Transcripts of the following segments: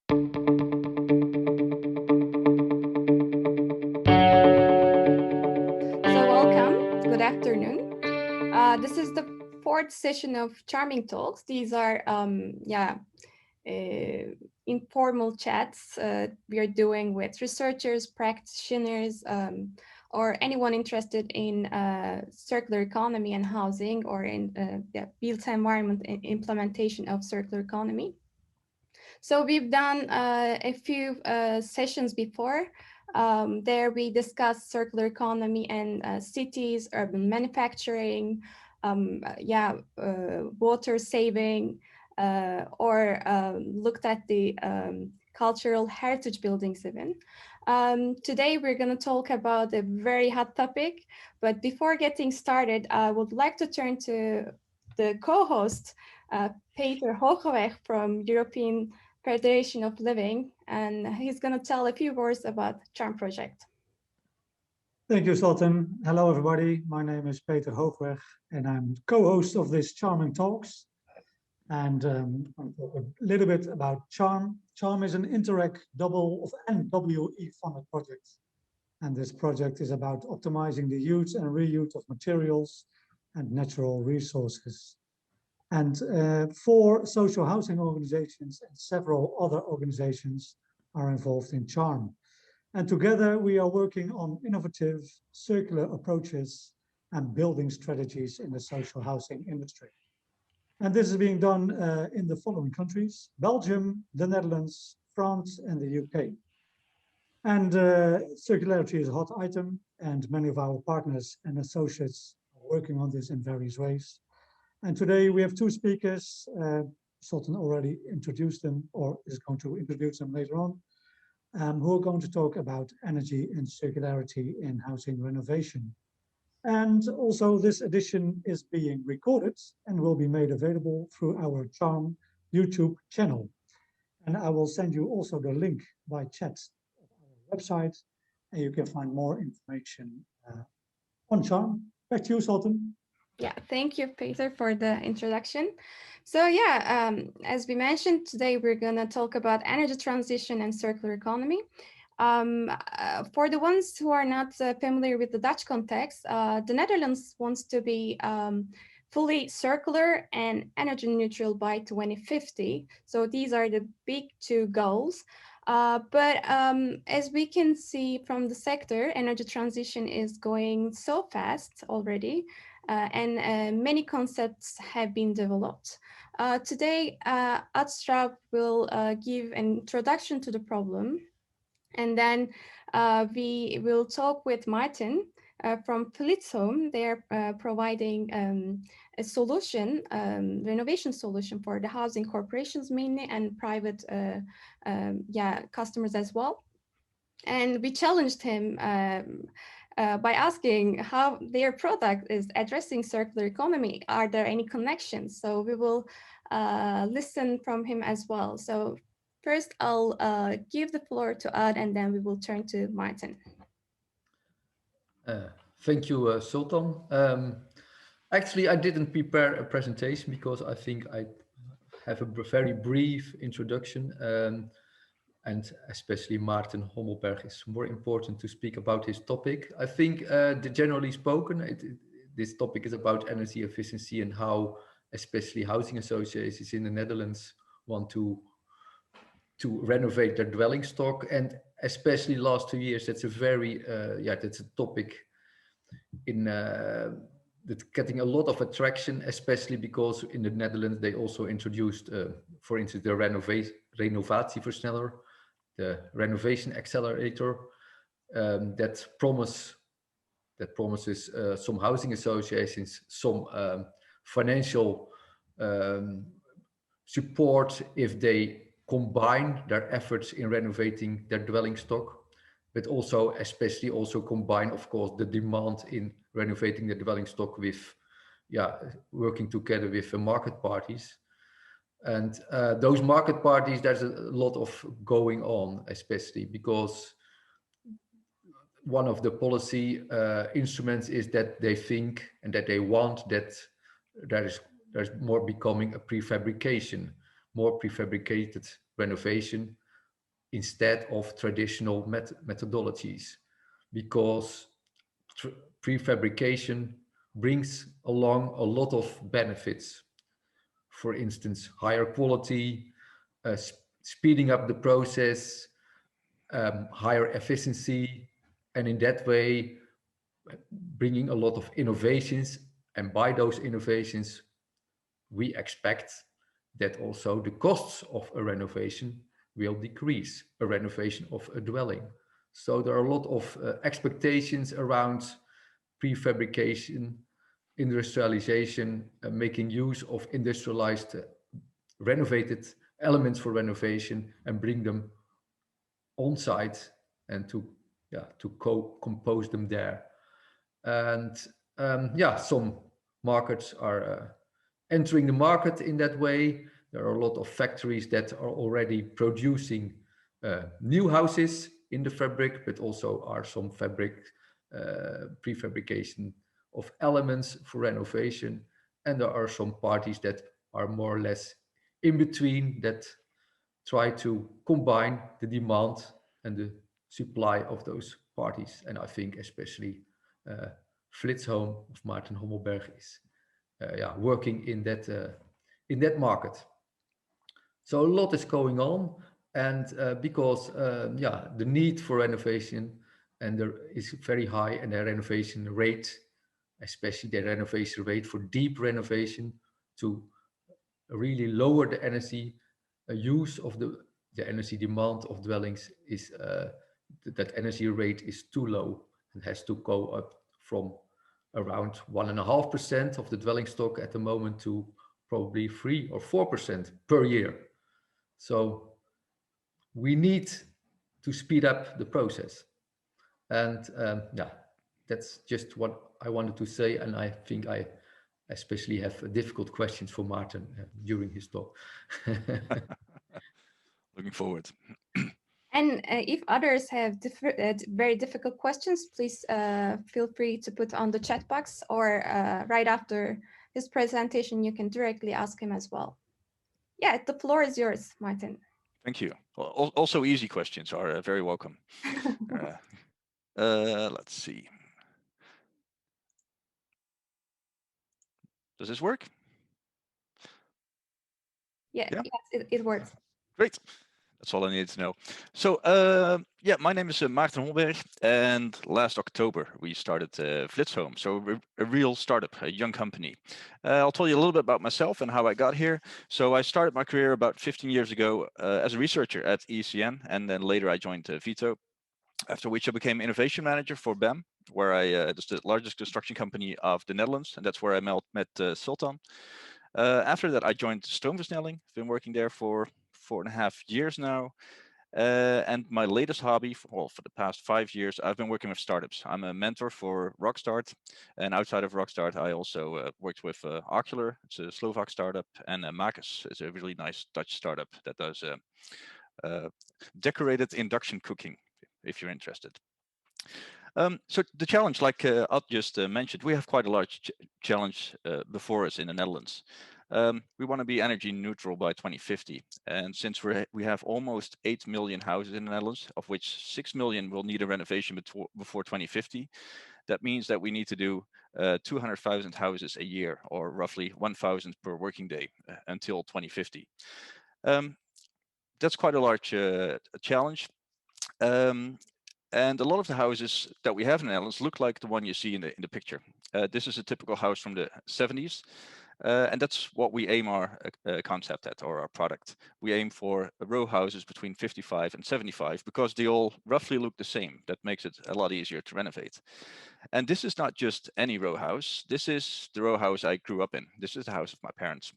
Welcome. Good afternoon. This is the fourth session of Charming Talks. These are, informal chats we are doing with researchers, practitioners, or anyone interested in circular economy and housing, or in the built environment implementation of circular economy. So we've done a few sessions before. There we discussed circular economy and cities, urban manufacturing, water saving, or looked at the cultural heritage buildings even. Today we're going to talk about a very hot topic, but before getting started, I would like to turn to the co-host, Peter Hogeweg from European Federation of Living, and he's going to tell a few words about Charm Project. Thank you, Sultan. Hello, everybody. My name is Peter Hoogweg, and I'm co-host of this Charming Talks. And I'll talk a little bit about Charm. Charm is an Interreg double of NWE funded project. And this project is about optimizing the use and reuse of materials and natural resources. And 4 social housing organizations and several other organizations are involved in Charm. And together we are working on innovative circular approaches and building strategies in the social housing industry. And this is being done in the following countries: Belgium, the Netherlands, France, and the UK. And circularity is a hot item, and many of our partners and associates are working on this in various ways. And today we have 2 speakers. Sultan already introduced them, or is going to introduce them later on, who are going to talk about energy and circularity in housing renovation. And also this edition is being recorded and will be made available through our Charm YouTube channel. And I will send you also the link by chat of our website, and you can find more information on Charm. Back to you, Sultan. Yeah, thank you, Peter, for the introduction. So as we mentioned, today we're going to talk about energy transition and circular economy. For the ones who are not familiar with the Dutch context, the Netherlands wants to be fully circular and energy neutral by 2050. So these are the big 2 goals. But as we can see from the sector, energy transition is going so fast already. And many concepts have been developed. Today, Straub will give an introduction to the problem, and then we will talk with Maarten from Flitz Home. They are providing a solution, renovation solution for the housing corporations mainly, and private customers as well. And we challenged him by asking how their product is addressing circular economy. Are there any connections? So we will listen from him as well. So first, I'll give the floor to Ad, and then we will turn to Maarten. Thank you, Sultan. Actually, I didn't prepare a presentation because I think I have a very brief introduction. And especially Maarten Hommelberg is more important to speak about his topic. I think generally spoken, this topic is about energy efficiency and how especially housing associations in the Netherlands want to renovate their dwelling stock. And especially last 2 years, that's a very, that's a topic that's getting a lot of attraction, especially because in the Netherlands, they also introduced, for instance, the renovatieversneller, the renovation accelerator, that promises some housing associations some financial support if they combine their efforts in renovating their dwelling stock, but also especially also combine, of course, the demand in renovating the dwelling stock with working together with the market parties. And those market parties, there's a lot of going on, especially because one of the policy instruments is that they think and that they want that there's more becoming a prefabrication, more prefabricated renovation, instead of traditional methodologies, because prefabrication brings along a lot of benefits. For instance, higher quality, speeding up the process, higher efficiency, and in that way, bringing a lot of innovations. And by those innovations, we expect that also the costs of a renovation will decrease, a renovation of a dwelling. So there are a lot of expectations around prefabrication, industrialization, making use of industrialized, renovated elements for renovation and bring them on site and to compose them there. And some markets are entering the market in that way. There are a lot of factories that are already producing new houses in the fabric, but also are some fabric prefabrication of elements for renovation. And there are some parties that are more or less in between, that try to combine the demand and the supply of those parties. And I think especially Flitz Home of Maarten Hommelberg is working in that market. So a lot is going on, and because the need for renovation and there is very high, and the renovation rate, especially the renovation rate for deep renovation, to really lower the energy use of the energy demand of dwellings, is that energy rate is too low and has to go up from around 1.5% of the dwelling stock at the moment to probably 3 or 4% per year. So we need to speed up the process. And that's just what I wanted to say. And I think I especially have difficult questions for Maarten during his talk. Looking forward. And if others have very difficult questions, please feel free to put on the chat box, or right after his presentation, you can directly ask him as well. Yeah, the floor is yours, Maarten. Thank you. Also, easy questions are very welcome. Let's see. Does this work? Yeah. Yes, it works. Great. That's all I needed to know. So, my name is Maarten Hommelberg, and last October we started Flitz Home, so a real startup, a young company. I'll tell you a little bit about myself and how I got here. So I started my career about 15 years ago as a researcher at ECN, and then later I joined Vito, after which I became innovation manager for BAM, where it's the largest construction company of the Netherlands, and that's where I met Sultan. After that, I joined Stroomversnelling. I've been working there for 4.5 years now. And my latest hobby, for the past 5 years, I've been working with startups. I'm a mentor for Rockstart. And outside of Rockstart, I also worked with Ocular. It's a Slovak startup. And Makis is a really nice Dutch startup that does decorated induction cooking, if you're interested. So the challenge, like Ad just mentioned, we have quite a large challenge before us in the Netherlands. We want to be energy neutral by 2050. And since we have almost 8 million houses in the Netherlands, of which 6 million will need a renovation before 2050, that means that we need to do 200,000 houses a year, or roughly 1,000 per working day until 2050. That's quite a large challenge. And a lot of the houses that we have in the Netherlands look like the one you see in the picture. This is a typical house from the 70s. And that's what we aim our concept at, or our product. We aim for row houses between 55 and 75 because they all roughly look the same. That makes it a lot easier to renovate. And this is not just any row house. This is the row house I grew up in. This is the house of my parents.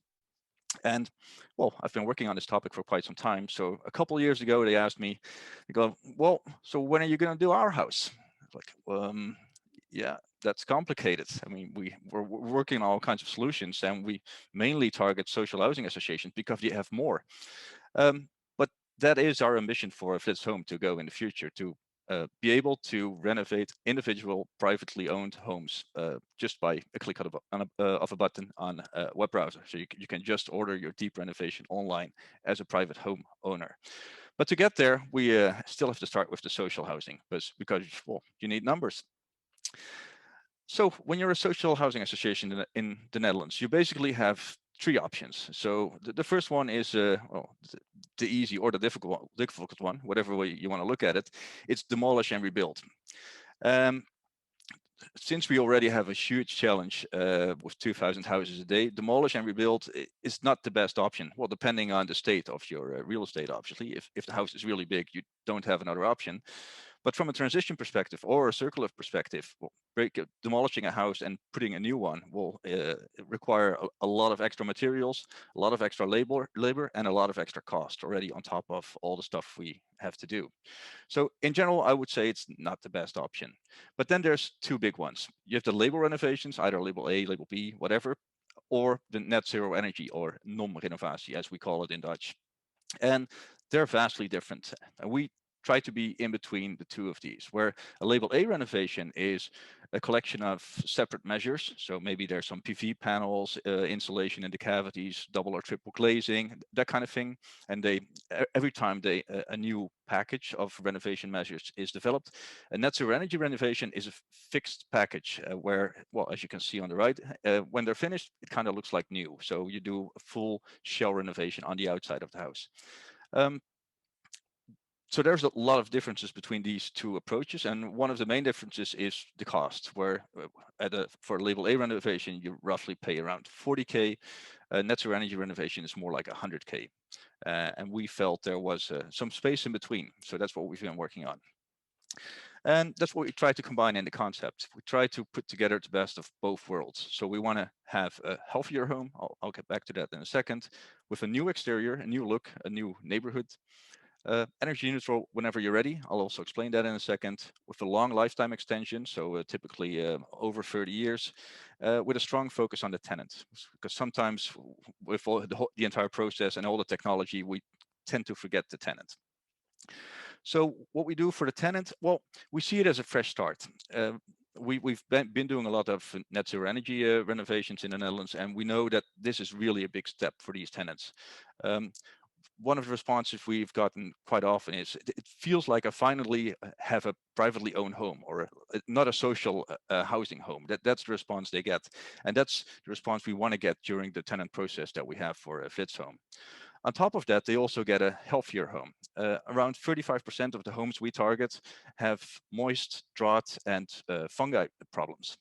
And well, I've been working on this topic for quite some time. So a couple of years ago, they asked me, they go, well, so when are you going to do our house? Like, yeah, that's complicated. I mean, we're working on all kinds of solutions, and we mainly target social housing associations because they have more. But that is our ambition for Flitz Home, to go in the future to be able to renovate individual privately owned homes just by a click of a button on a web browser. So you can just order your deep renovation online as a private home owner. But to get there, we still have to start with the social housing because well, you need numbers. So when you're a social housing association in the Netherlands, you basically have three options. So the first one is well, the easy or the difficult one, whatever way you want to look at it. It's demolish and rebuild. Since we already have a huge challenge with 2,000 houses a day, demolish and rebuild is not the best option. Well, depending on the state of your real estate, obviously, if the house is really big, you don't have another option. But from a transition perspective or a circular perspective, well, demolishing a house and putting a new one will require a lot of extra materials, a lot of extra labor, and a lot of extra cost already on top of all the stuff we have to do. So in general, I would say it's not the best option. But then there's two big ones. You have the label renovations, either label A, label B, whatever, or the net zero energy or non-renovatie, as we call it in Dutch. And they're vastly different. And we try to be in between the two of these, where a label A renovation is a collection of separate measures. So maybe there's some PV panels, insulation in the cavities, double or triple glazing, that kind of thing. And every time a new package of renovation measures is developed. A net zero energy renovation is a fixed package where, well, as you can see on the right, when they're finished, it kind of looks like new. So you do a full shell renovation on the outside of the house. So there's a lot of differences between these two approaches, and one of the main differences is the cost, where for a label A renovation, you roughly pay around 40K. Net zero energy renovation is more like 100K. And we felt there was some space in between. So that's what we've been working on. And that's what we try to combine in the concept. We try to put together the best of both worlds. So we want to have a healthier home. I'll get back to that in a second, with a new exterior, a new look, a new neighborhood. Energy neutral whenever you're ready. I'll also explain that in a second. With a long lifetime extension, so typically over 30 years, with a strong focus on the tenant. Because sometimes with the entire process and all the technology, we tend to forget the tenant. So what we do for the tenant, well, we see it as a fresh start. We've been doing a lot of net zero energy renovations in the Netherlands, and we know that this is really a big step for these tenants. One of the responses we've gotten quite often is, it feels like I finally have a privately owned home, or not a social housing home. That's the response they get. And that's the response we want to get during the tenant process that we have for Flitz Home. On top of that, they also get a healthier home. Around 35% of the homes we target have moist, drought, and fungi problems.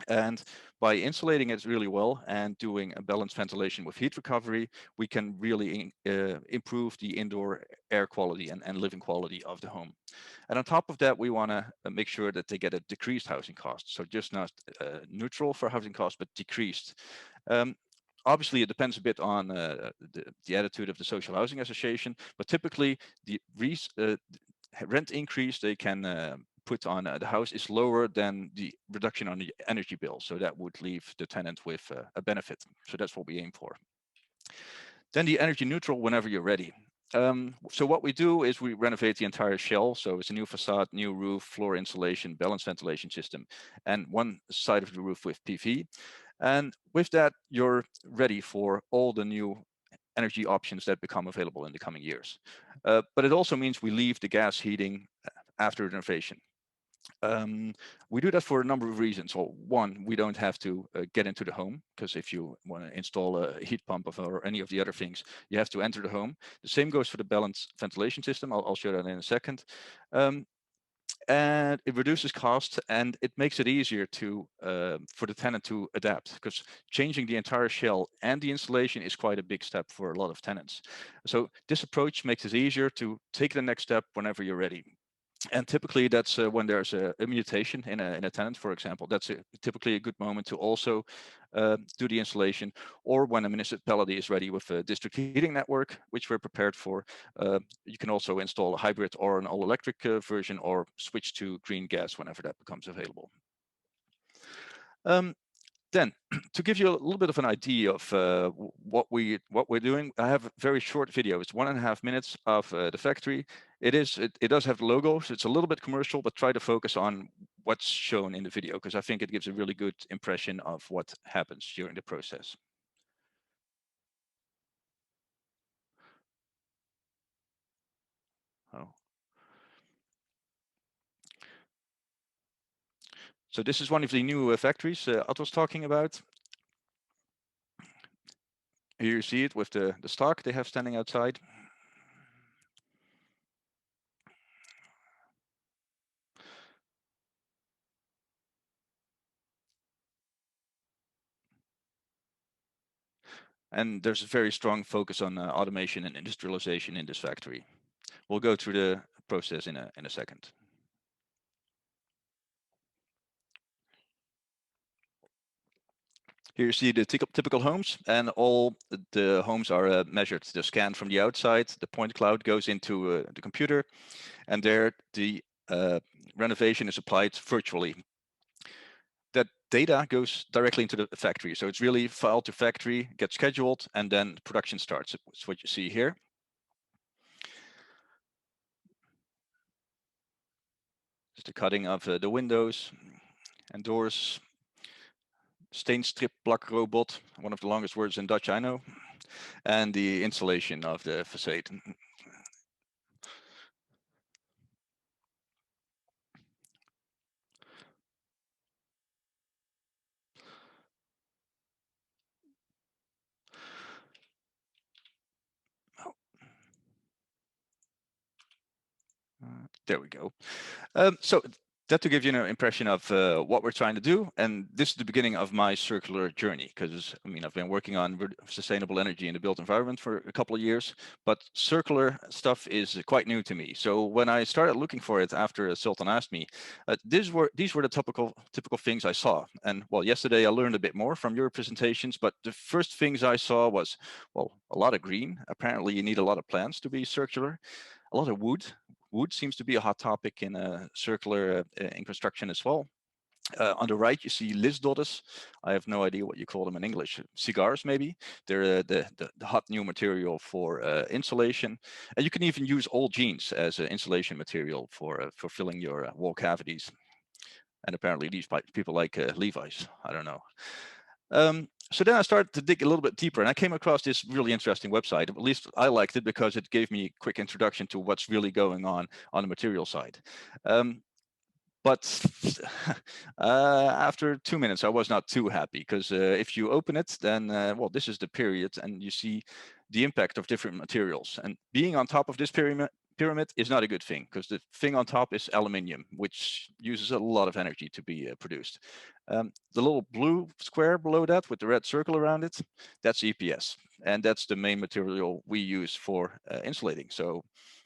And by insulating it really well and doing a balanced ventilation with heat recovery, we can really improve the indoor air quality and living quality of the home. And on top of that, we want to make sure that they get a decreased housing cost. So just not neutral for housing costs, but decreased. Obviously, it depends a bit on the attitude of the social housing association, but typically the rent increase they can put on the house is lower than the reduction on the energy bill. So that would leave the tenant with a benefit. So that's what we aim for. Then the energy neutral whenever you're ready. So what we do is we renovate the entire shell. So it's a new facade, new roof, floor insulation, balanced ventilation system, and one side of the roof with PV. And with that, you're ready for all the new energy options that become available in the coming years. But it also means we leave the gas heating after renovation. We do that for a number of reasons. Well, one, we don't have to get into the home, because if you want to install a heat pump or any of the other things, you have to enter the home. The same goes for the balanced ventilation system. I'll show that in a second. And it reduces costs, and it makes it easier for the tenant to adapt, because changing the entire shell and the installation is quite a big step for a lot of tenants. So this approach makes it easier to take the next step whenever you're ready. And typically that's when there's a mutation in a tenant, for example. That's typically a good moment to also do the installation, or when a municipality is ready with a district heating network, which we're prepared for. You can also install a hybrid or an all-electric version, or switch to green gas whenever that becomes available. Then, to give you a little bit of an idea of what we're doing, I have a very short video. It's 1.5 minutes of the factory. It does have the logo, so it's a little bit commercial, but try to focus on what's shown in the video, because I think it gives a really good impression of what happens during the process. Oh. So this is one of the new factories Otto was talking about. Here you see it with the stock they have standing outside. And there's a very strong focus on automation and industrialization in this factory. We'll go through the process in a second. Here you see the typical homes, and all the homes are measured. They're scanned from the outside. The point cloud goes into the computer, and there the renovation is applied virtually. That data goes directly into the factory. So it's really file to factory, gets scheduled, and then production starts. It's what you see here. Just the cutting of the windows and doors. Steenstrip plakkerobot, one of the longest words in Dutch I know, and the installation of the facade. There we go. So that to give you an impression of what we're trying to do. And this is the beginning of my circular journey, because I mean, I've been working on sustainable energy in the built environment for a couple of years, but circular stuff is quite new to me. So when I started looking for it after Sultan asked me, these were the typical things I saw. And well, yesterday I learned a bit more from your presentations, but the first things I saw was, well, a lot of green. Apparently you need a lot of plants to be circular, a lot of wood. Wood seems to be a hot topic in circular in construction as well. On the right, you see lisdoddes. I have no idea what you call them in English. Cigars, maybe. They're the hot new material for insulation. And you can even use old jeans as insulation material for filling your wall cavities. And apparently these people like Levi's. I don't know. So then I started to dig a little bit deeper, and I came across this really interesting website. At least I liked it because it gave me a quick introduction to what's really going on the material side. But after 2 minutes, I was not too happy, because if you open it, then, well, this is the period, and you see the impact of different materials. And being on top of this pyramid is not a good thing, because the thing on top is aluminium, which uses a lot of energy to be produced. The little blue square below that with the red circle around it, that's EPS. And that's the main material we use for insulating. So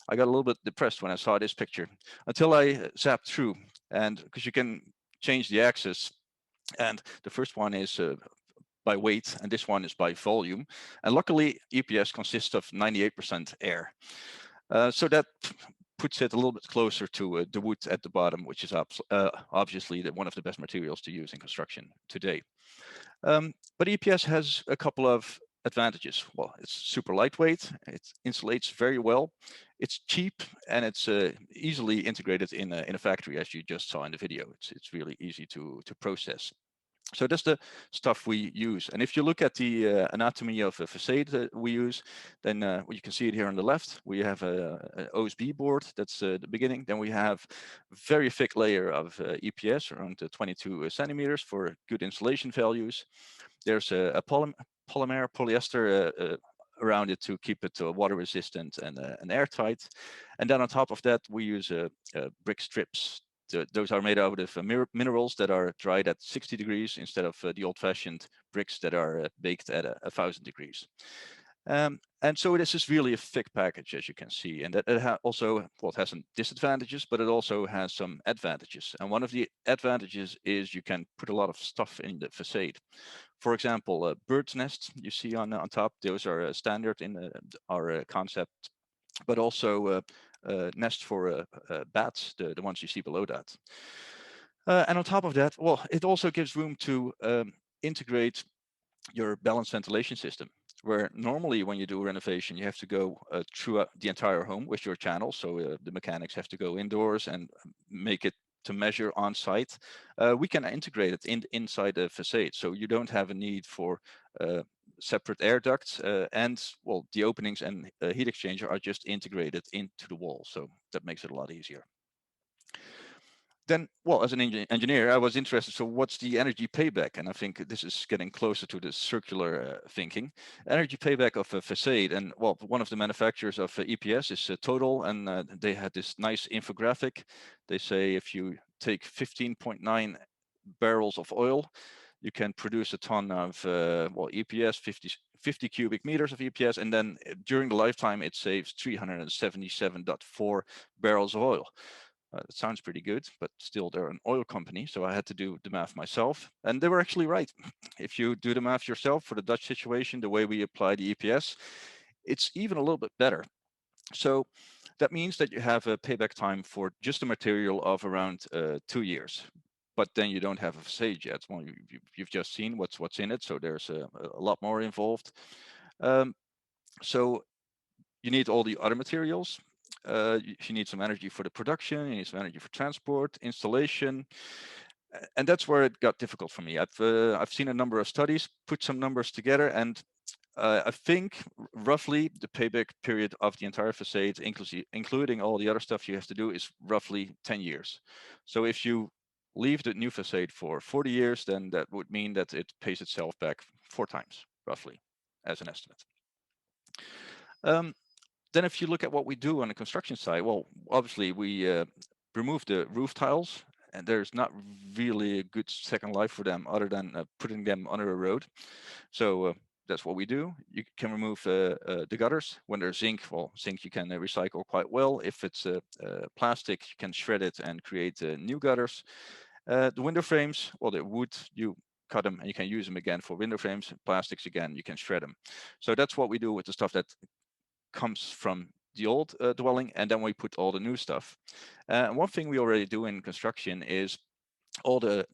I got a little bit depressed when I saw this picture, until I zapped through, and because you can change the axis. And the first one is by weight, and this one is by volume. And luckily, EPS consists of 98% air. So that puts it a little bit closer to the wood at the bottom, which is obviously one of the best materials to use in construction today. But EPS has a couple of advantages. Well, it's super lightweight, it insulates very well, it's cheap, and it's easily integrated in a factory, as you just saw in the video. It's really easy to process. So that's the stuff we use. And if you look at the anatomy of a facade that we use, then well, you can see it here on the left. We have an OSB board, that's the beginning. Then we have a very thick layer of EPS, around 22 centimeters for good insulation values. There's a polymer, polyester around it to keep it water resistant and airtight. And then on top of that, we use brick strips. Those are made out of minerals that are dried at 60 degrees instead of the old-fashioned bricks that are baked at 1,000 degrees. And so this is really a thick package, as you can see, and that it also, well, it has some disadvantages, but it also has some advantages. And one of the advantages is you can put a lot of stuff in the facade. For example, bird's nests you see on top, those are standard in our concept, but also nests for bats, the ones you see below that. And on top of that, well, it also gives room to integrate your balanced ventilation system, where normally when you do a renovation, you have to go through the entire home with your channel. So the mechanics have to go indoors and make it to measure on site. We can integrate it inside the facade. So you don't have a need for separate air ducts, and well, the openings and heat exchanger are just integrated into the wall, so that makes it a lot easier. Then, well, as an engineer, I was interested, so what's the energy payback? And I think this is getting closer to the circular thinking. Energy payback of a facade, and well, one of the manufacturers of EPS is Total, and they had this nice infographic. They say if you take 15.9 barrels of oil, you can produce a ton of, well, EPS, 50 cubic meters of EPS, and then during the lifetime, it saves 377.4 barrels of oil. It sounds pretty good, but still they're an oil company, so I had to do the math myself, and they were actually right. If you do the math yourself for the Dutch situation, the way we apply the EPS, it's even a little bit better. So that means that you have a payback time for just a material of around 2 years. But then you don't have a facade yet. Well, you've just seen what's in it, so there's a lot more involved. So you need all the other materials. You need some energy for the production, you need some energy for transport, installation, and that's where it got difficult for me. I've seen a number of studies, put some numbers together, and I think roughly the payback period of the entire facade, including all the other stuff you have to do, is roughly 10 years. So if you leave the new facade for 40 years, then that would mean that it pays itself back 4 times, roughly, as an estimate. Then if you look at what we do on the construction side, well, obviously we remove the roof tiles, and there's not really a good second life for them other than putting them under a road. So that's what we do. You can remove the gutters. When they're zinc, well, zinc you can recycle quite well. If it's plastic, you can shred it and create new gutters. The window frames, well, they're wood, you cut them and you can use them again for window frames. Plastics, again, you can shred them. So that's what we do with the stuff that comes from the old dwelling, and then we put all the new stuff. One thing we already do in construction is all the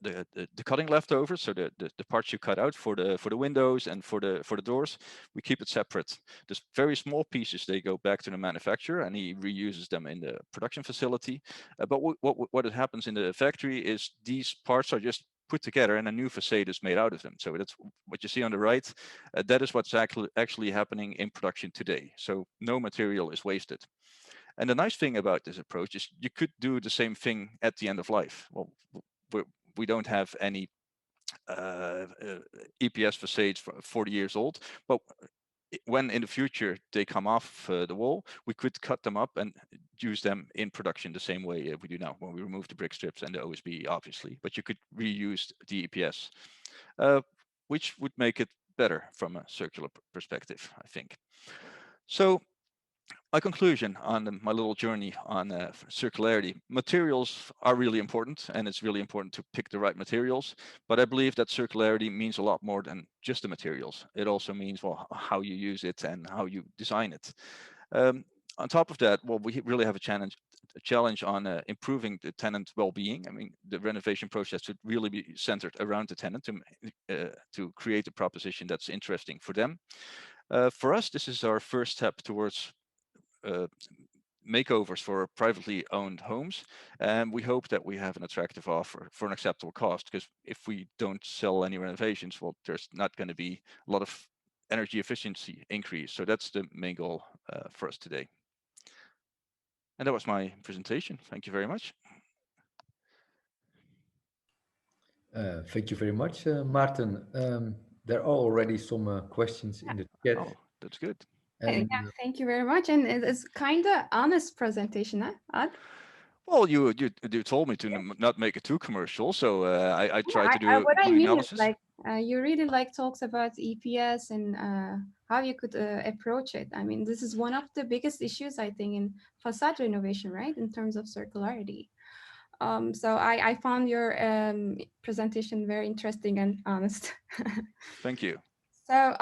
cutting leftovers, so the parts you cut out for the windows and for the doors, we keep it separate. There's very small pieces, they go back to the manufacturer and he reuses them in the production facility. But what happens in the factory is these parts are just put together and a new facade is made out of them. So that's what you see on the right. That is what's actually happening in production today. So no material is wasted. And the nice thing about this approach is you could do the same thing at the end of life. Well, we don't have any EPS facades for 40 years old, but when in the future they come off the wall, we could cut them up and use them in production the same way we do now when we remove the brick strips and the OSB, obviously, but you could reuse the EPS, which would make it better from a circular perspective, I think. So my conclusion on my little journey on circularity: materials are really important, and it's really important to pick the right materials. But I believe that circularity means a lot more than just the materials. It also means, well, how you use it and how you design it. On top of that, well, we really have a challenge on improving the tenant well-being. I mean, the renovation process should really be centered around the tenant to create a proposition that's interesting for them. For us, this is our first step towards makeovers for privately owned homes, and we hope that we have an attractive offer for an acceptable cost, because if we don't sell any renovations, well, there's not going to be a lot of energy efficiency increase. So that's the main goal for us today. And that was my presentation. Thank you very much. Thank you very much, Maarten. There are already some questions in the chat. Oh, that's good. And Yeah, thank you very much. And it's kind of honest presentation, huh? Odd? Well, you told me to not make it too commercial, so I tried to do What I my mean is analysis. like you really like talks about EPS and how you could approach it. I mean, this is one of the biggest issues, I think, in facade renovation, right? In terms of circularity. So I found your presentation very interesting and honest. Thank you. So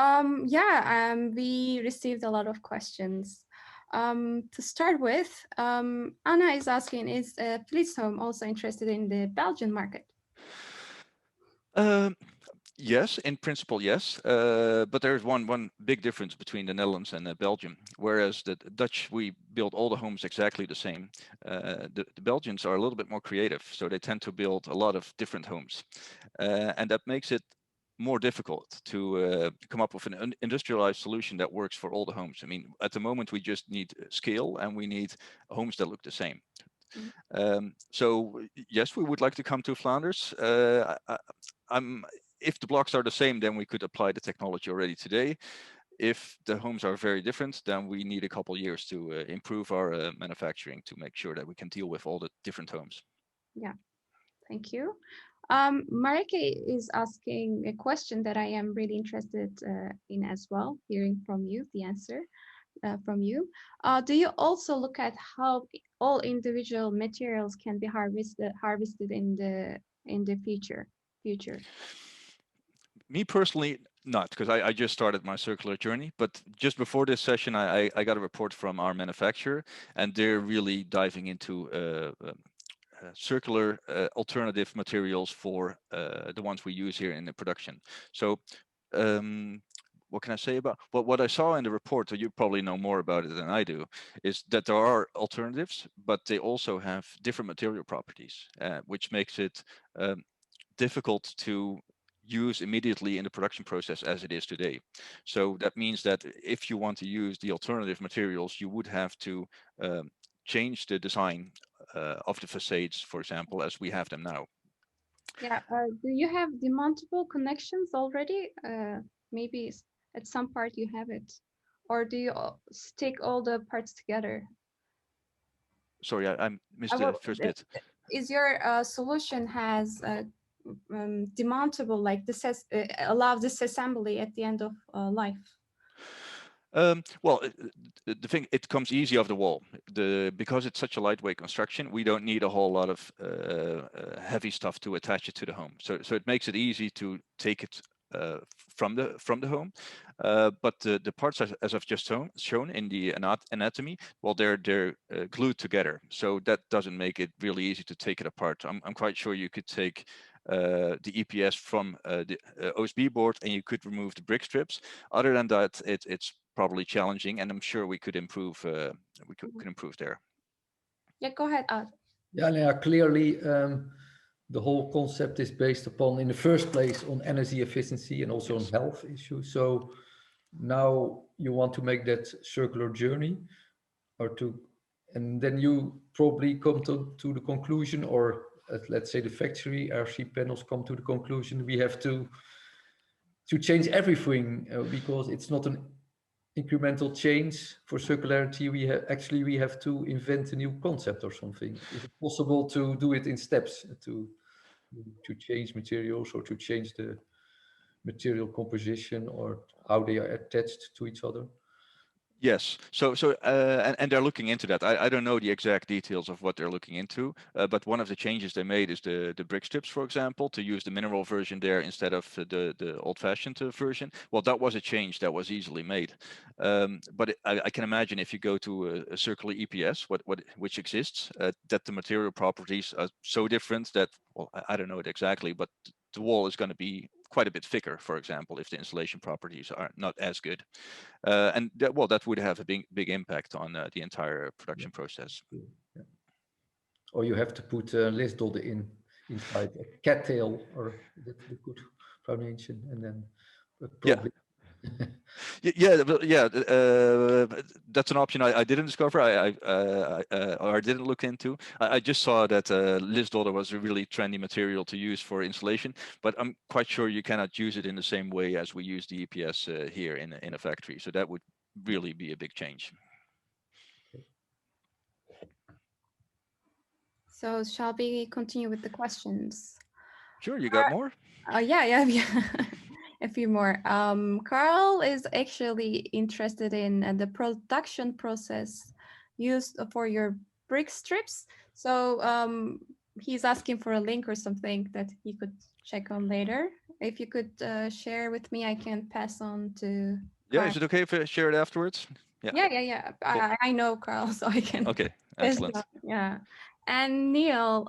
we received a lot of questions. To start with, Anna is asking, is Flitz Home also interested in the Belgian market? Yes, in principle, yes. But there's one big difference between the Netherlands and Belgium. Whereas the Dutch, we build all the homes exactly the same. The Belgians are a little bit more creative, so they tend to build a lot of different homes, and that makes it more difficult to come up with an industrialized solution that works for all the homes. I mean, at the moment, we just need scale and we need homes that look the same. So yes, we would like to come to Flanders. If the blocks are the same, then we could apply the technology already today. If the homes are very different, then we need a couple years to improve our manufacturing to make sure that we can deal with all the different homes. Yeah, thank you. Marike is asking a question that I am really interested in as well, hearing from you, the answer from you. Do you also look at how all individual materials can be harvested in the future? Me personally, not, because I just started my circular journey. But just before this session, I got a report from our manufacturer, and they're really diving into circular alternative materials for the ones we use here in the production. So what can I say about what I saw in the report, so you probably know more about it than I do, is that there are alternatives, but they also have different material properties, which makes it difficult to use immediately in the production process as it is today. So that means that if you want to use the alternative materials, you would have to change the design of the facades, for example, as we have them now. Yeah. Do you have demountable connections already? Maybe at some part you have it, or do you stick all the parts together? Sorry, I missed the first bit. Is your solution has demountable, like this has allows disassembly at the end of life? Well, the thing, it comes easy off the wall. Because it's such a lightweight construction, we don't need a whole lot of heavy stuff to attach it to the home. So it makes it easy to take it from the home. But the parts, as I've just shown in the anatomy, well, they're glued together. So that doesn't make it really easy to take it apart. I'm quite sure you could take the EPS from the OSB board and you could remove the brick strips. Other than that, it's probably challenging, and I'm sure we could improve. We could improve there. Yeah, go ahead. Yeah, clearly the whole concept is based upon, in the first place, on energy efficiency and also on health issues. So now you want to make that circular journey, and then you probably come to the conclusion, or let's say the factory RC panels come to the conclusion we have to change everything because it's not an incremental change for circularity. We have to invent a new concept or something. Is it possible to do it in steps, to change materials or to change the material composition or how they are attached to each other? Yes. And they're looking into that. I don't know the exact details of what they're looking into, but one of the changes they made is the brick strips, for example, to use the mineral version there instead of the old-fashioned version. Well, that was a change that was easily made. But I can imagine if you go to a circular EPS, which exists, that the material properties are so different that, well, I don't know it exactly, but the wall is going to be quite a bit thicker, for example, if the insulation properties are not as good. And that would have a big impact on the entire production process. Yeah. Or you have to put a lisdolder inside a cattail, or that's the good pronunciation, and then probably. Yeah. That's an option I didn't discover. I didn't look into. I just saw that lisdolder was a really trendy material to use for insulation, but I'm quite sure you cannot use it in the same way as we use the EPS here in a factory. So that would really be a big change. So shall we continue with the questions? Sure, you got more? Yeah. A few more. Carl is actually interested in the production process used for your brick strips. So he's asking for a link or something that he could check on later. If you could share with me, I can pass on to Yeah, Carl. is it okay if I share it afterwards? Yeah. Cool. I know Carl, so I can. Okay, excellent. Yeah. And Neil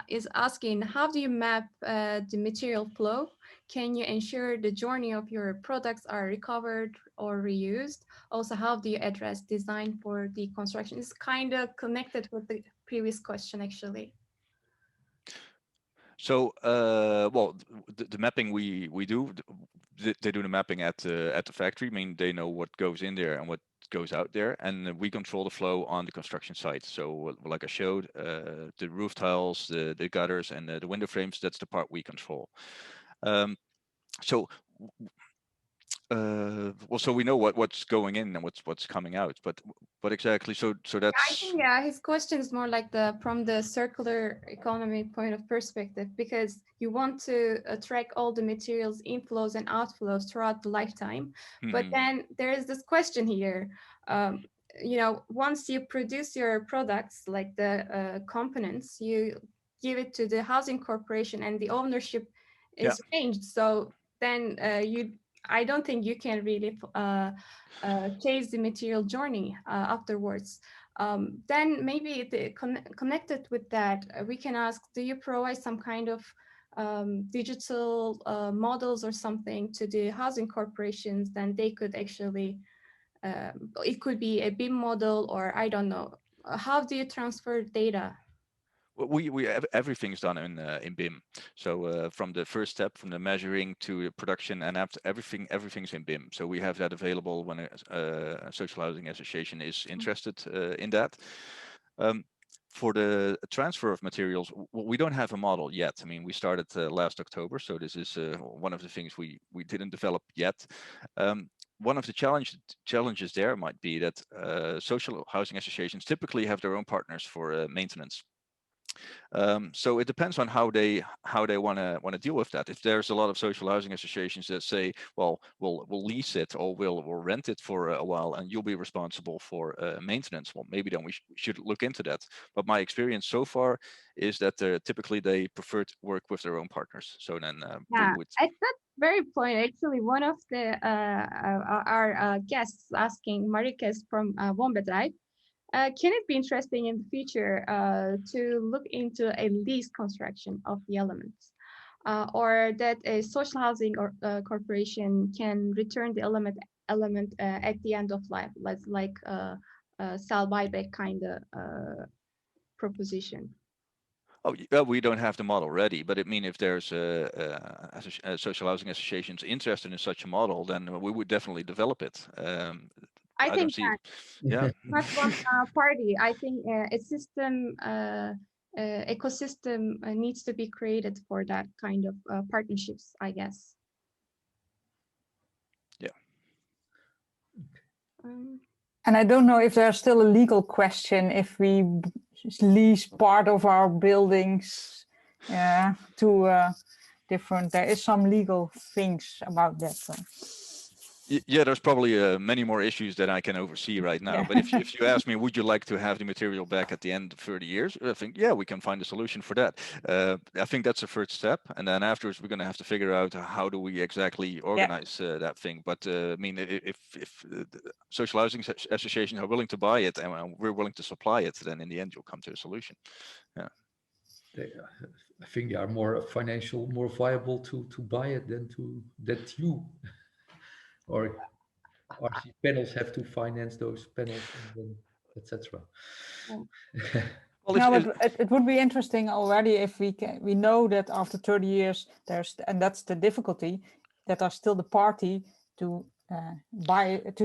is asking, how do you map the material flow? Can you ensure the journey of your products are recovered or reused? Also, how do you address design for the construction? It's kind of connected with the previous question, actually. So, well, the mapping we do, they do the mapping at the factory. I mean, they know what goes in there and what goes out there, and we control the flow on the construction site. So, like I showed, the roof tiles, the gutters, and the window frames. That's the part we control. So well, so we know what's going in and what's coming out, but what exactly? So I that's think his question is more like from the circular economy point of perspective, because you want to track all the materials inflows and outflows throughout the lifetime. But then there is this question here. Once you produce your products, like the components, you give it to the housing corporation, and the ownership is changed. So then I don't think you can really chase the material journey afterwards. Then maybe connected with that, we can ask, do you provide some kind of digital models or something to the housing corporations? Then they could actually, it could be a BIM model, or I don't know. How do you transfer data? Everything's done in BIM. So from the first step, from the measuring to the production, and after everything's in BIM. So we have that available when a social housing association is interested in that. For the transfer of materials, we don't have a model yet. I mean, we started last October, so this is one of the things we didn't develop yet. One of the challenges there might be that social housing associations typically have their own partners for maintenance. So it depends on how they want to deal with that. If there's a lot of social housing associations that say, well, we'll lease it or we'll rent it for a while and you'll be responsible for maintenance, well, maybe then we should look into that. But my experience so far is that typically they prefer to work with their own partners. So then we would. At that very point, actually, one of the our guests asking, Marika is from Woonbedrijf. Can it be interesting in the future to look into a lease construction of the elements, or that a social housing or corporation can return the element at the end of life, like sell buyback kind of proposition? Oh, well, we don't have the model ready, but I mean, if there's a social housing associations interested in such a model, then we would definitely develop it. I don't think see. that Yeah. not one party. I think a system ecosystem needs to be created for that kind of partnerships, I guess. Yeah. And I don't know if there's still a legal question if we lease part of our buildings to different. There is some legal things about that. So. Yeah, there's probably many more issues that I can oversee right now. But if you ask me, would you like to have the material back at the end of 30 years? I think, yeah, we can find a solution for that. I think that's the first step. And then afterwards, we're going to have to figure out how do we exactly organize that thing. But I mean, if social housing associations are willing to buy it and we're willing to supply it, then in the end, you'll come to a solution. Yeah. I think they are more viable to buy it than you. Or RC panels have to finance those panels, etc. Well, it would be interesting already if we know that after 30 years and that's the difficulty, that are still the party to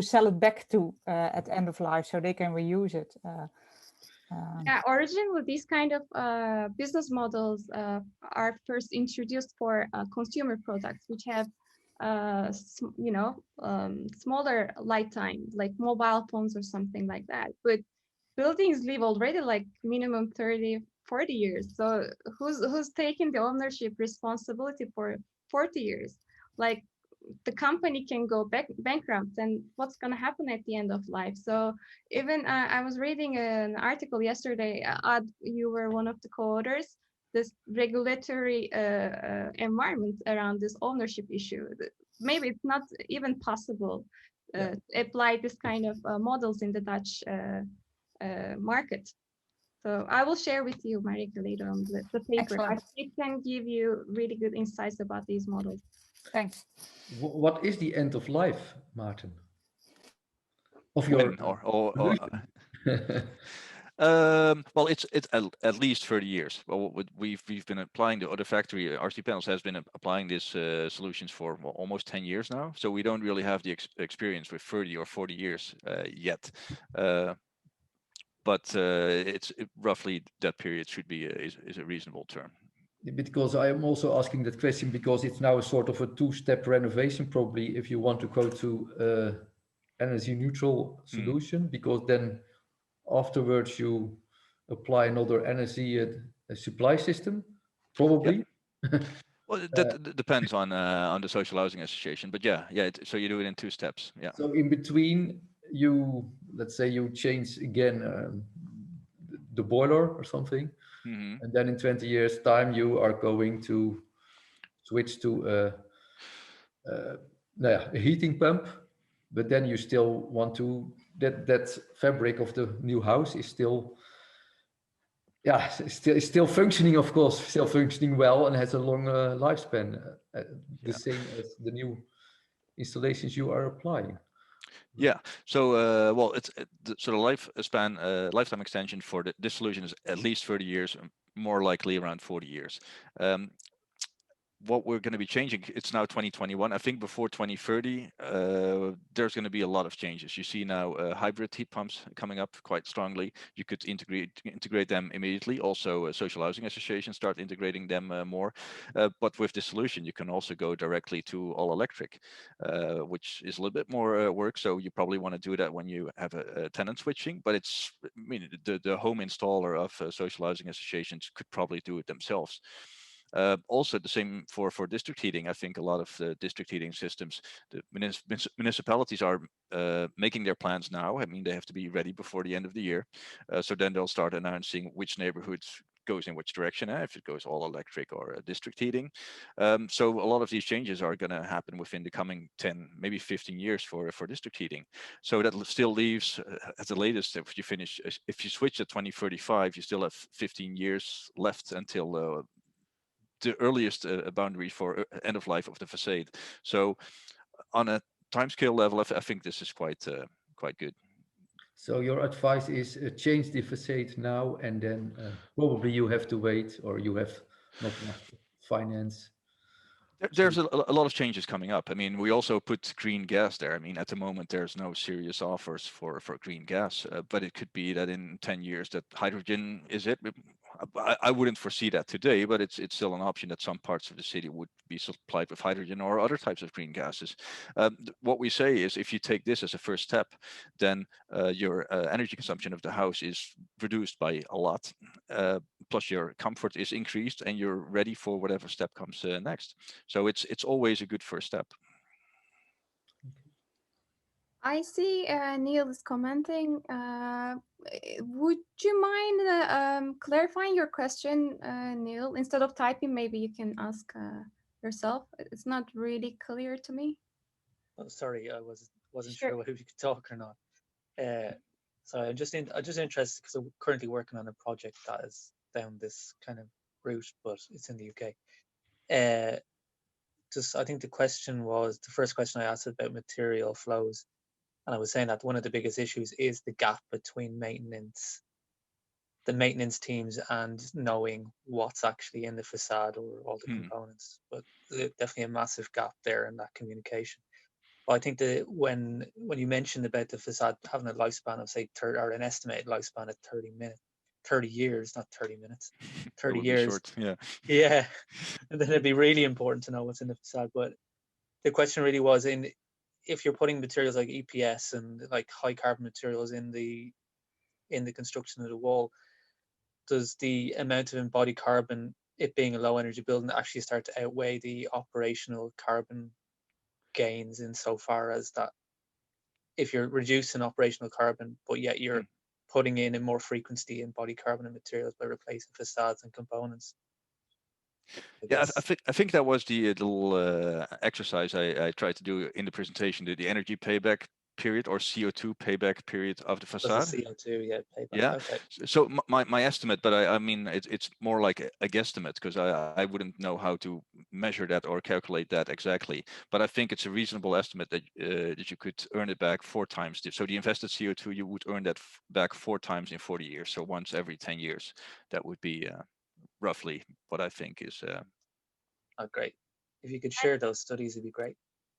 sell it back to at end of life, so they can reuse it. Originally these kind of business models are first introduced for consumer products, which have smaller lifetime, like mobile phones or something like that. But buildings live already like minimum 30-40 years. So who's taking the ownership responsibility for 40 years? Like the company can go bankrupt, and what's going to happen at the end of life? So even I was reading an article yesterday, you were one of the co-authors, this regulatory environment around this ownership issue. Maybe it's not even possible to apply this kind of models in the Dutch market. So I will share with you, Marika, later on the paper. It can give you really good insights about these models. Thanks. What is the end of life, Maarten? Of your Well, it's at least 30 years. Well, we've been applying the other factory. RC Panels has been applying this solutions for almost 10 years now. So we don't really have the experience with 30 or 40 years yet. But roughly that period should be is a reasonable term. Because I am also asking that question because it's now a sort of a two-step renovation, probably, if you want to go to energy neutral solution, because then afterwards you apply another energy supply system, probably. Yeah. Well, that depends on the social housing association, but yeah, so you do it in 2 steps. Yeah. So in between, let's say you change again the boiler or something, and then in 20 years' time you are going to switch to a heating pump, but then you still want to that fabric of the new house is still still functioning, of course, still functioning well and has a long lifespan, the same as the new installations you are applying. Yeah. So, well, so the lifetime extension for this solution is at least 30 years, more likely around 40 years. What we're going to be changing, it's now 2021. I think before 2030, there's going to be a lot of changes. You see now hybrid heat pumps coming up quite strongly. You could integrate them immediately. Also, social housing associations start integrating them more. But with this solution, you can also go directly to all electric, which is a little bit more work. So you probably want to do that when you have a tenant switching. But I mean, the home installer of social housing associations could probably do it themselves. Also, the same for district heating. I think a lot of the district heating systems, the municipalities are making their plans now. I mean, they have to be ready before the end of the year. So then they'll start announcing which neighborhoods goes in which direction, if it goes all electric or district heating. So a lot of these changes are going to happen within the coming 10, maybe 15 years for district heating. So that still leaves, at the latest, if you switch at 2035, you still have 15 years left until the earliest boundary for end of life of the facade. So on a timescale level, I think this is quite good. So your advice is change the facade now, and then probably you have to wait, or you have not enough finance. There's a lot of changes coming up. I mean, we also put green gas there. I mean, at the moment, there's no serious offers for green gas, but it could be that in 10 years that hydrogen is it. I wouldn't foresee that today, but it's still an option that some parts of the city would be supplied with hydrogen or other types of green gases. What we say is if you take this as a first step, then your energy consumption of the house is reduced by a lot. Plus your comfort is increased and you're ready for whatever step comes next. So it's always a good first step. I see Neil is commenting. Would you mind clarifying your question, Neil? Instead of typing, maybe you can ask yourself. It's not really clear to me. Oh, sorry, I wasn't sure whether we could talk or not. So I'm just interested because I'm currently working on a project that is down this kind of route, but it's in the UK. I think the first question I asked about material flows, and I was saying that one of the biggest issues is the gap between the maintenance teams and knowing what's actually in the facade or all the components. But definitely a massive gap there in that communication. But I think that when you mentioned about the facade having a lifespan of say or an estimated lifespan of 30 years, not 30 minutes, 30 years. Short, yeah. Yeah. And then it'd be really important to know what's in the facade. But the question really was if you're putting materials like EPS and like high carbon materials in the construction of the wall, does the amount of embodied carbon, it being a low energy building, actually start to outweigh the operational carbon gains insofar as that if you're reducing operational carbon, but yet you're putting in a more frequency embodied carbon in materials by replacing facades and components? Yeah, I think that was the little exercise I tried to do in the presentation, the energy payback period or CO2 payback period of the That's a facade. CO2, yeah, payback. Yeah. Okay. So my estimate, but I mean it's more like a guesstimate, because I wouldn't know how to measure that or calculate that exactly. But I think it's a reasonable estimate that that you could earn it back 4 times. So the invested CO2, you would earn that back 4 times in 40 years. So once every 10 years, that would be roughly what I think is. Oh, great. If you could share those studies, it'd be great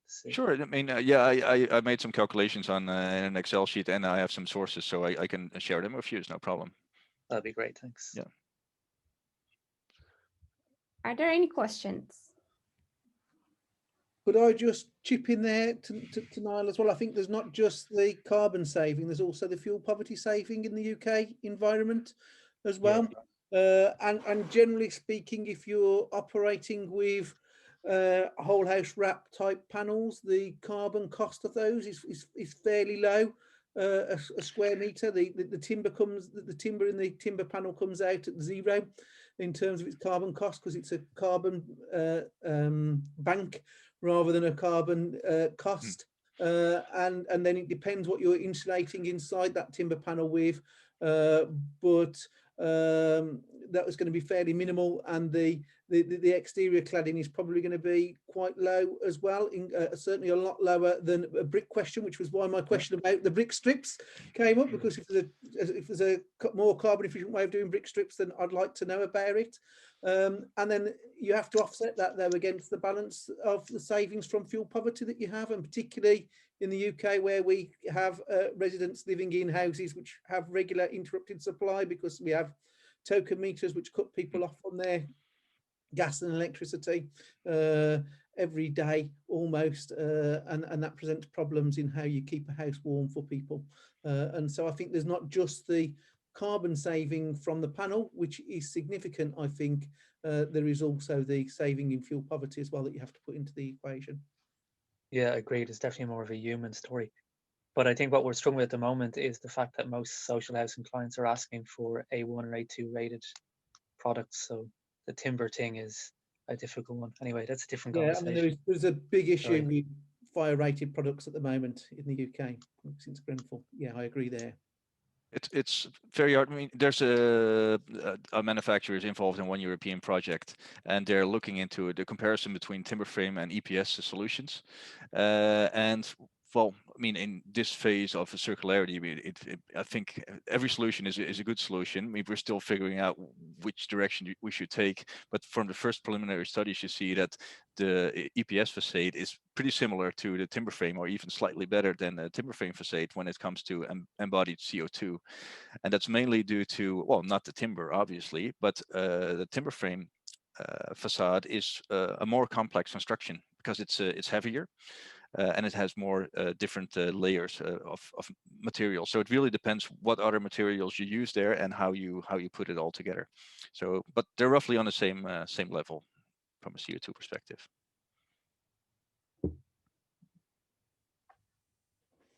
to see. Sure. I mean, yeah, I made some calculations on in an Excel sheet, and I have some sources, so I can share them with you. It's no problem. That'd be great. Thanks. Yeah. Are there any questions? Could I just chip in there to Niall as well? I think there's not just the carbon saving, there's also the fuel poverty saving in the UK environment as well. And generally speaking, if you're operating with whole house wrap type panels, the carbon cost of those is fairly low. A square meter, the timber in the timber panel comes out at 0 in terms of its carbon cost, because it's a carbon bank rather than a carbon cost. And then it depends what you're insulating inside that timber panel with, but that was going to be fairly minimal, and the exterior cladding is probably going to be quite low as well, certainly a lot lower than a brick question, which was why my question about the brick strips came up, because if there's a more carbon efficient way of doing brick strips, then I'd like to know about it. And then you have to offset that though against the balance of the savings from fuel poverty that you have, and particularly in the UK, where we have residents living in houses which have regular interrupted supply, because we have token meters which cut people off from their gas and electricity every day almost, and that presents problems in how you keep a house warm for people. And so I think there's not just the carbon saving from the panel, which is significant. I think there is also the saving in fuel poverty as well that you have to put into the equation. Yeah, agreed. It's definitely more of a human story. But I think what we're struggling with at the moment is the fact that most social housing clients are asking for A1 or A2 rated products. So the timber thing is a difficult one. Anyway, that's a different conversation. I mean, there's a big issue with fire rated products at the moment in the UK since Grenfell. Yeah, I agree there. It's very hard. I mean, there's a manufacturer is involved in one European project, and they're looking into the comparison between timber frame and EPS solutions. And well, I mean, in this phase of circularity, I think every solution is a good solution. I mean, we're still figuring out which direction we should take. But from the first preliminary studies, you see that the EPS facade is pretty similar to the timber frame, or even slightly better than the timber frame facade when it comes to embodied CO2. And that's mainly due to, well, not the timber, obviously, but the timber frame facade is a more complex construction, because it's heavier. And it has more different layers of material. So it really depends what other materials you use there and how you put it all together. So, but they're roughly on the same level from a CO2 perspective.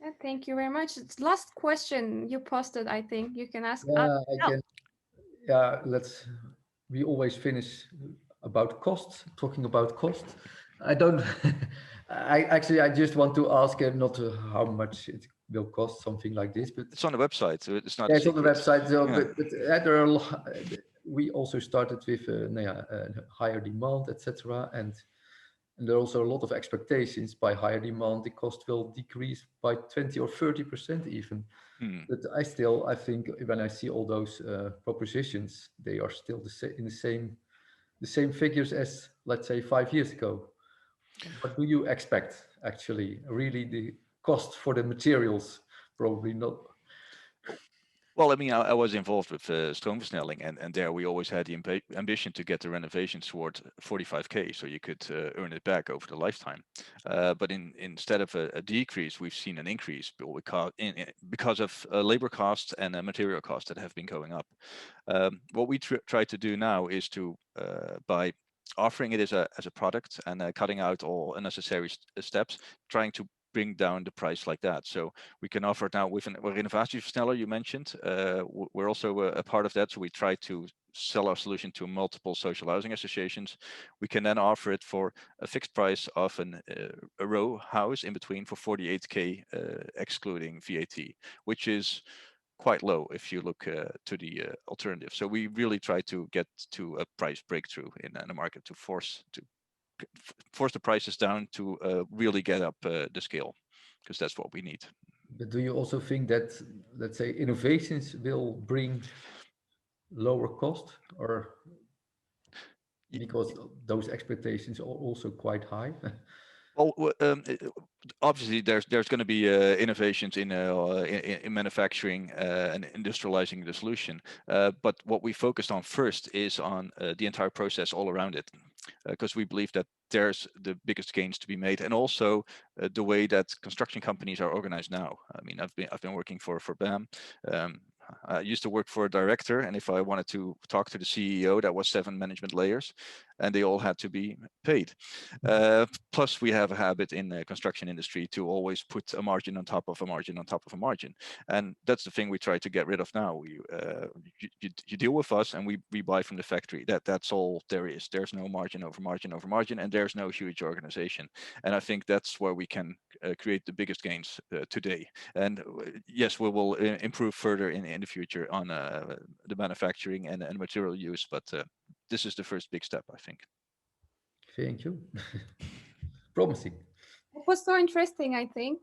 Yeah, thank you very much. It's last question you posted, I think. You can ask. Yeah, I can. Yeah, we always finish about cost, talking about cost. I don't, I just want to ask not how much it will cost, something like this, but it's on the website, so it's not. Yeah, it's on the website, so, Yeah. but there are we also started with higher demand, etc. And there are also a lot of expectations. By higher demand, the cost will decrease by 20 or 30% even. But I think when I see all those propositions, they are still in the same figures as, let's say, 5 years ago. What do you expect, actually? Really, the cost for the materials? Probably not. Well, I mean, I was involved with Stroomversnelling, and there we always had the ambition to get the renovations toward 45K, so you could earn it back over the lifetime. But instead of a decrease, we've seen an increase because of labor costs and material costs that have been going up. What we try to do now is to, by offering it as a product and cutting out all unnecessary steps, trying to bring down the price like that. So we can offer it now with an renovationversneller you mentioned. We're also a part of that, so we try to sell our solution to multiple social housing associations, we can then offer it for a fixed price of a row house in between for 48K excluding VAT, which is quite low if you look to the alternative. So we really try to get to a price breakthrough in the market to force the prices down to really get up the scale, because that's what we need. But do you also think that, let's say, innovations will bring lower cost, or because those expectations are also quite high? Well, obviously, there's going to be innovations in manufacturing and industrializing the solution. But what we focused on first is on the entire process all around it, because we believe that there's the biggest gains to be made, and also the way that construction companies are organized now. I mean, I've been working for BAM. I used to work for a director, and if I wanted to talk to the CEO, that was 7 management layers, and they all had to be paid. Plus, we have a habit in the construction industry to always put a margin on top of a margin on top of a margin, and that's the thing we try to get rid of now. You deal with us, and we buy from the factory. That's all there is. There's no margin over margin over margin, and there's no huge organization. And I think that's where we can create the biggest gains today. And yes, we will improve further in the future on the manufacturing and material use, but this is the first big step, I think. Thank you. Promising. It was so interesting, I think,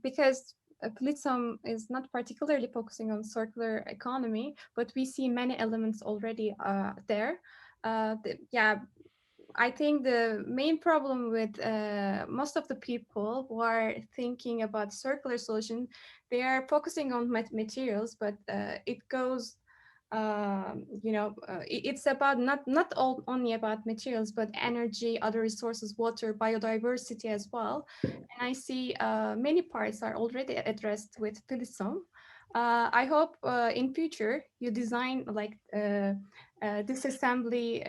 because Flitz Home is not particularly focusing on circular economy, but we see many elements already there. Yeah, I think the main problem with most of the people who are thinking about circular solution, they are focusing on materials, but it goes, it's about not only about materials, but energy, other resources, water, biodiversity as well. And I see many parts are already addressed with Flitz Home. I hope in future you design like disassembly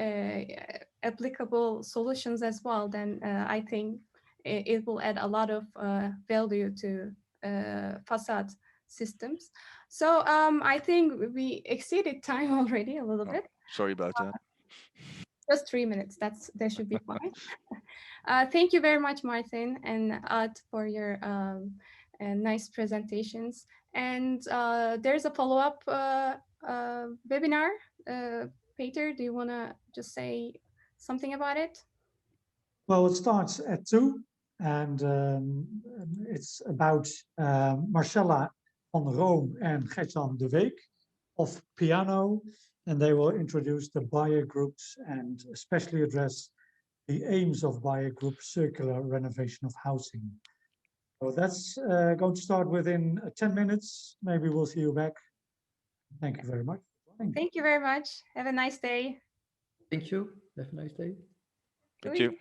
applicable solutions as well. Then I think it will add a lot of value to facade systems. So I think we exceeded time already a little bit. Sorry about that. Just 3 minutes. That should be fine. Thank you very much, Maarten and Ad, for your nice presentations. And there's a follow-up webinar. Peter, do you want to just say something about it? Well, it starts at 2, and it's about Marcella van Room and Gertjan de Week of Piano, and they will introduce the buyer groups and especially address the aims of buyer group circular renovation of housing. So that's going to start within 10 minutes. Maybe we'll see you back. Thank you very much. Thank you very much. Have a nice day. Thank you. Have a nice day. Thank you.